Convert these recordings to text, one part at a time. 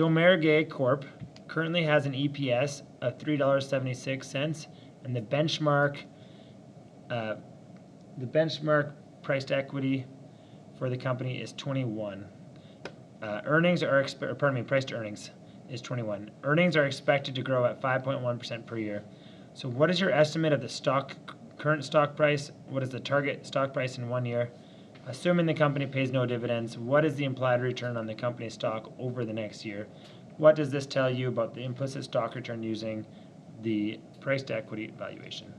Domergue Corp currently has an EPS of $3.76, and the benchmark price to equity for the company is 21. Price to earnings is 21. Earnings are expected to grow at 5.1% per year. So what is your estimate of the current stock price? What is the target stock price in 1 year? Assuming the company pays no dividends, what is the implied return on the company's stock over the next year? What does this tell you about the implicit stock return using the price to equity valuation?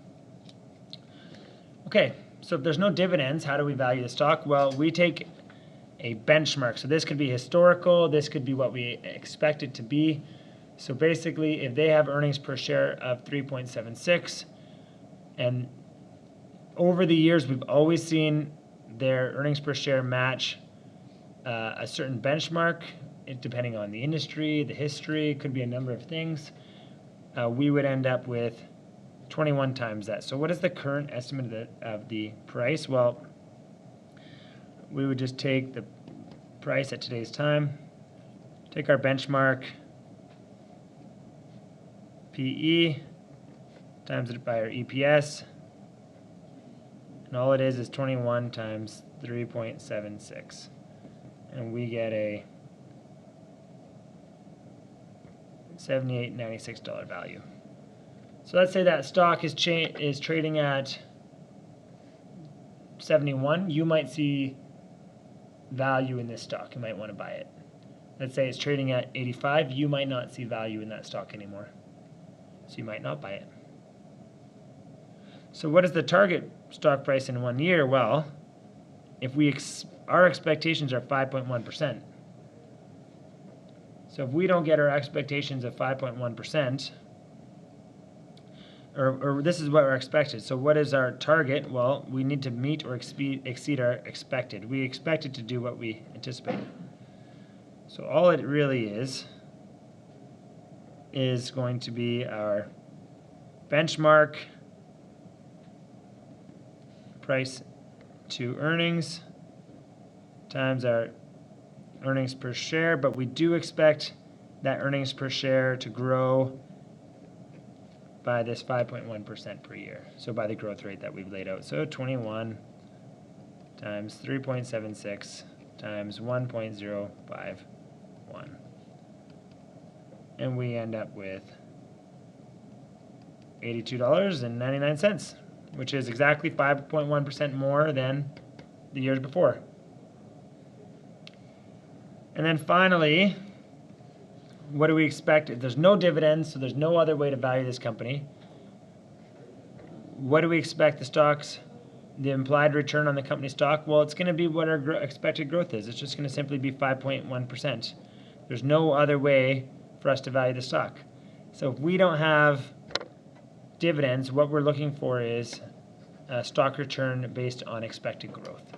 Okay, so if there's no dividends, how do we value the stock? Well, we take a benchmark. So this could be historical, this could be what we expect it to be. So basically, if they have earnings per share of 3.76, and over the years we've always seen their earnings per share match a certain benchmark, depending on the industry, the history, could be a number of things, we would end up with 21 times that. So what is the current estimate of the price? Well, we would just take the price at today's time, take our benchmark PE, times it by our EPS, and all it is 21 times 3.76, and we get a $78.96 value. So let's say that stock is trading at 71. You might see value in this stock. You might want to buy it. Let's say it's trading at 85. You might not see value in that stock anymore, so you might not buy it. So what is the target stock price in 1 year? Well, if our expectations are 5.1%. So if we don't get our expectations of 5.1%, or this is what we're expected. So what is our target? Well, we need to meet or exceed our expected. We expect it to do what we anticipate. So all it really is going to be our benchmark price to earnings times our earnings per share, but we do expect that earnings per share to grow by this 5.1% per year, so by the growth rate that we've laid out. So 21 times 3.76 times 1.051, and we end up with $82.99, which is exactly 5.1% more than the years before. And then finally, what do we expect? If there's no dividends, so there's no other way to value this company, what do we expect the implied return on the company stock? Well, it's going to be what our expected growth is. It's just going to simply be 5.1%. There's no other way for us to value the stock. So if we don't have dividends, what we're looking for is a stock return based on expected growth.